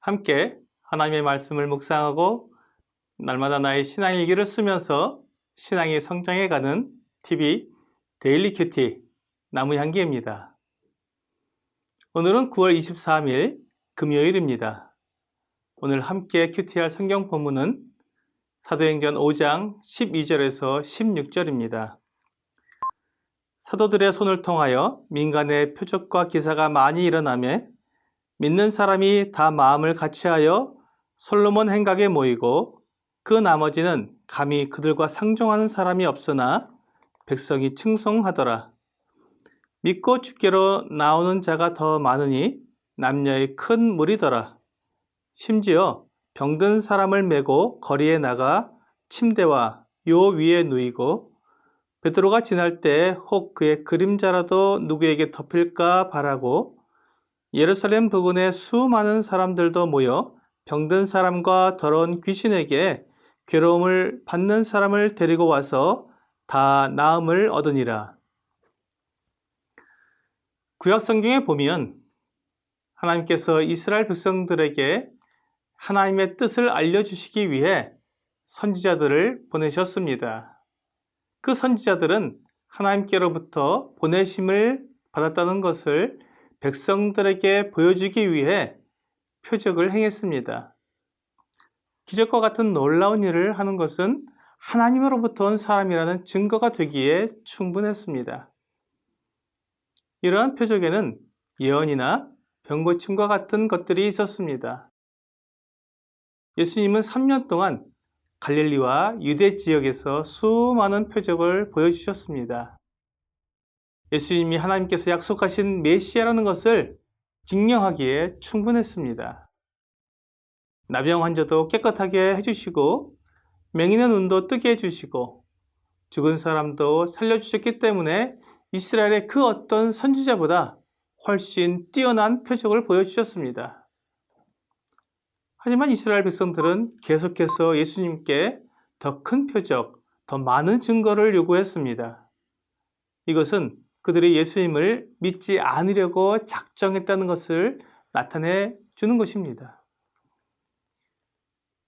함께 하나님의 말씀을 묵상하고 날마다 나의 신앙일기를 쓰면서 신앙이 성장해가는 TV 데일리 큐티 나무향기입니다. 오늘은 9월 23일 금요일입니다. 오늘 함께 큐티할 성경 본문은 사도행전 5장 12절에서 16절입니다. 사도들의 손을 통하여 민간의 표적과 기사가 많이 일어나며 믿는 사람이 다 마음을 같이하여 솔로몬 행각에 모이고 그 나머지는 감히 그들과 상종하는 사람이 없으나 백성이 층송하더라. 믿고 주께로 나오는 자가 더 많으니 남녀의 큰 무리더라. 심지어 병든 사람을 메고 거리에 나가 침대와 요 위에 누이고 베드로가 지날 때 혹 그의 그림자라도 누구에게 덮일까 바라고 예루살렘 부근에 수많은 사람들도 모여 병든 사람과 더러운 귀신에게 괴로움을 받는 사람을 데리고 와서 다 나음을 얻으니라. 구약 성경에 보면 하나님께서 이스라엘 백성들에게 하나님의 뜻을 알려주시기 위해 선지자들을 보내셨습니다. 그 선지자들은 하나님께로부터 보내심을 받았다는 것을 백성들에게 보여주기 위해 표적을 행했습니다. 기적과 같은 놀라운 일을 하는 것은 하나님으로부터 온 사람이라는 증거가 되기에 충분했습니다. 이러한 표적에는 예언이나 병고침과 같은 것들이 있었습니다. 예수님은 3년 동안 갈릴리와 유대 지역에서 수많은 표적을 보여주셨습니다. 예수님이 하나님께서 약속하신 메시아라는 것을 증명하기에 충분했습니다. 나병 환자도 깨끗하게 해주시고 맹인의 눈도 뜨게 해주시고 죽은 사람도 살려주셨기 때문에 이스라엘의 그 어떤 선지자보다 훨씬 뛰어난 표적을 보여주셨습니다. 하지만 이스라엘 백성들은 계속해서 예수님께 더 큰 표적, 더 많은 증거를 요구했습니다. 이것은 그들이 예수님을 믿지 않으려고 작정했다는 것을 나타내 주는 것입니다.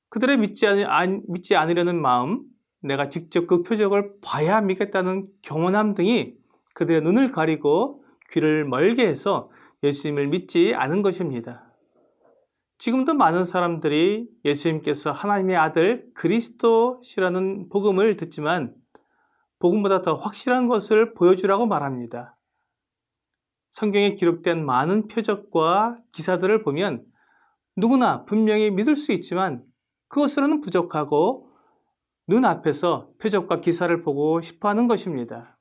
그들의 믿지 않으려는 마음, 내가 직접 그 표적을 봐야 믿겠다는 경원함 등이 그들의 눈을 가리고 귀를 멀게 해서 예수님을 믿지 않은 것입니다. 지금도 많은 사람들이 예수님께서 하나님의 아들 그리스도시라는 복음을 듣지만 복음보다 더 확실한 것을 보여주라고 말합니다. 성경에 기록된 많은 표적과 기사들을 보면 누구나 분명히 믿을 수 있지만 그것으로는 부족하고 눈앞에서 표적과 기사를 보고 싶어하는 것입니다.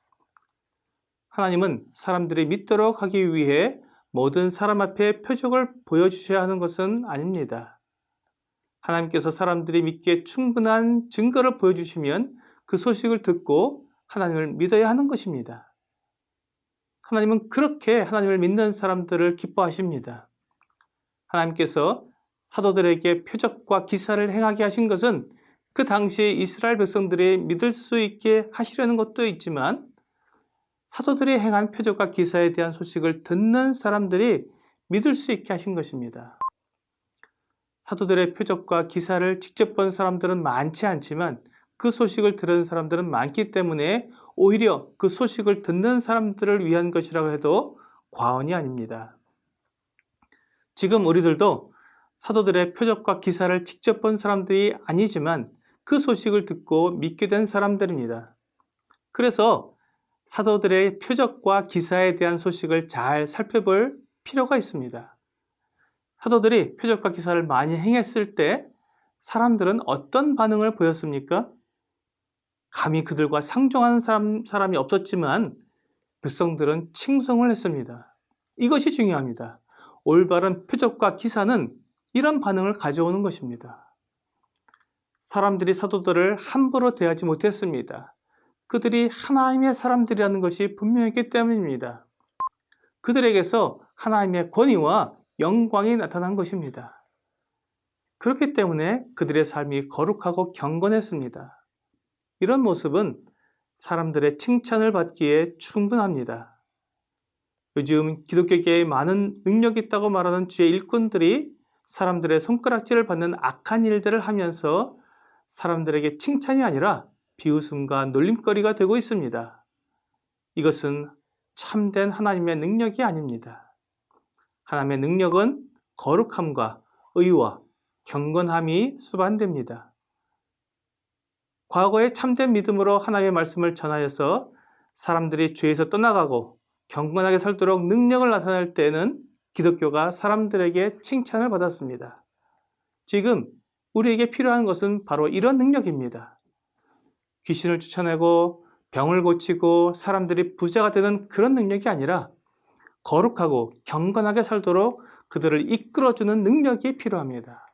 하나님은 사람들이 믿도록 하기 위해 모든 사람 앞에 표적을 보여주셔야 하는 것은 아닙니다. 하나님께서 사람들이 믿기에 충분한 증거를 보여주시면 그 소식을 듣고 하나님을 믿어야 하는 것입니다. 하나님은 그렇게 하나님을 믿는 사람들을 기뻐하십니다. 하나님께서 사도들에게 표적과 기사를 행하게 하신 것은 그 당시 이스라엘 백성들이 믿을 수 있게 하시려는 것도 있지만 사도들이 행한 표적과 기사에 대한 소식을 듣는 사람들이 믿을 수 있게 하신 것입니다. 사도들의 표적과 기사를 직접 본 사람들은 많지 않지만 그 소식을 들은 사람들은 많기 때문에 오히려 그 소식을 듣는 사람들을 위한 것이라고 해도 과언이 아닙니다. 지금 우리들도 사도들의 표적과 기사를 직접 본 사람들이 아니지만 그 소식을 듣고 믿게 된 사람들입니다. 그래서 사도들의 표적과 기사에 대한 소식을 잘 살펴볼 필요가 있습니다. 사도들이 표적과 기사를 많이 행했을 때 사람들은 어떤 반응을 보였습니까? 감히 그들과 상종하는 사람이 없었지만 백성들은 칭송을 했습니다. 이것이 중요합니다. 올바른 표적과 기사는 이런 반응을 가져오는 것입니다. 사람들이 사도들을 함부로 대하지 못했습니다. 그들이 하나님의 사람들이라는 것이 분명했기 때문입니다. 그들에게서 하나님의 권위와 영광이 나타난 것입니다. 그렇기 때문에 그들의 삶이 거룩하고 경건했습니다. 이런 모습은 사람들의 칭찬을 받기에 충분합니다. 요즘 기독교계에 많은 능력이 있다고 말하는 주의 일꾼들이 사람들의 손가락질을 받는 악한 일들을 하면서 사람들에게 칭찬이 아니라 비웃음과 놀림거리가 되고 있습니다. 이것은 참된 하나님의 능력이 아닙니다. 하나님의 능력은 거룩함과 의와 경건함이 수반됩니다. 과거에 참된 믿음으로 하나님의 말씀을 전하여서 사람들이 죄에서 떠나가고 경건하게 살도록 능력을 나타낼 때에는 기독교가 사람들에게 칭찬을 받았습니다. 지금 우리에게 필요한 것은 바로 이런 능력입니다. 귀신을 쫓아내고 병을 고치고 사람들이 부자가 되는 그런 능력이 아니라 거룩하고 경건하게 살도록 그들을 이끌어주는 능력이 필요합니다.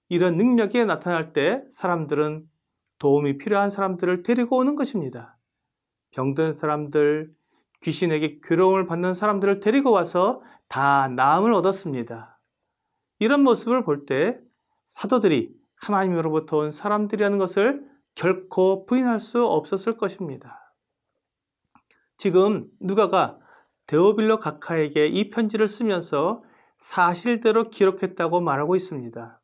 이런 능력이 나타날 때 사람들은 도움이 필요한 사람들을 데리고 오는 것입니다. 병든 사람들, 귀신에게 괴로움을 받는 사람들을 데리고 와서 다 나음을 얻었습니다. 이런 모습을 볼 때 사도들이 하나님으로부터 온 사람들이라는 것을 결코 부인할 수 없었을 것입니다. 지금 누가가 데오빌로 각하에게 이 편지를 쓰면서 사실대로 기록했다고 말하고 있습니다.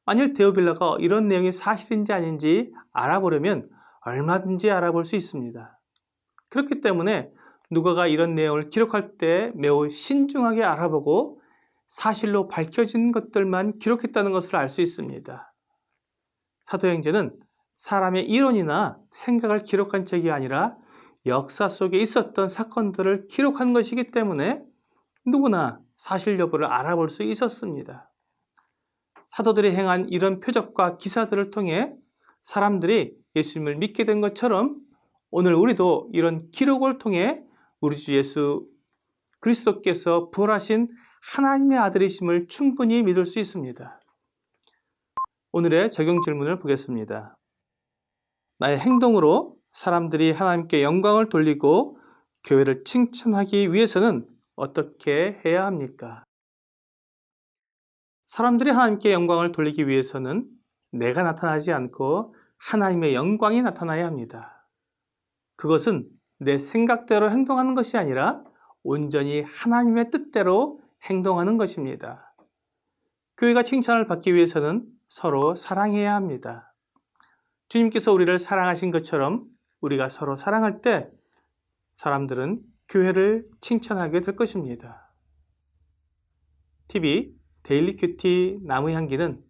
만일 데오빌로가 이런 내용이 사실인지 아닌지 알아보려면 얼마든지 알아볼 수 있습니다. 그렇기 때문에 누가가 이런 내용을 기록할 때 매우 신중하게 알아보고 사실로 밝혀진 것들만 기록했다는 것을 알 수 있습니다. 사도행전은 사람의 이론이나 생각을 기록한 책이 아니라 역사 속에 있었던 사건들을 기록한 것이기 때문에 누구나 사실 여부를 알아볼 수 있었습니다. 사도들이 행한 이런 표적과 기사들을 통해 사람들이 예수님을 믿게 된 것처럼 오늘 우리도 이런 기록을 통해 우리 주 예수 그리스도께서 부활하신 하나님의 아들이심을 충분히 믿을 수 있습니다. 오늘의 적용 질문을 보겠습니다. 나의 행동으로 사람들이 하나님께 영광을 돌리고 교회를 칭찬하기 위해서는 어떻게 해야 합니까? 사람들이 하나님께 영광을 돌리기 위해서는 내가 나타나지 않고 하나님의 영광이 나타나야 합니다. 그것은 내 생각대로 행동하는 것이 아니라 온전히 하나님의 뜻대로 행동하는 것입니다. 교회가 칭찬을 받기 위해서는 서로 사랑해야 합니다. 주님께서 우리를 사랑하신 것처럼 우리가 서로 사랑할 때 사람들은 교회를 칭찬하게 될 것입니다. TV 데일리 큐티 나무의 향기는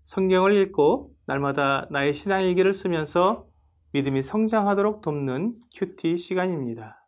성경을 읽고 날마다 나의 신앙일기를 쓰면서 믿음이 성장하도록 돕는 큐티 시간입니다.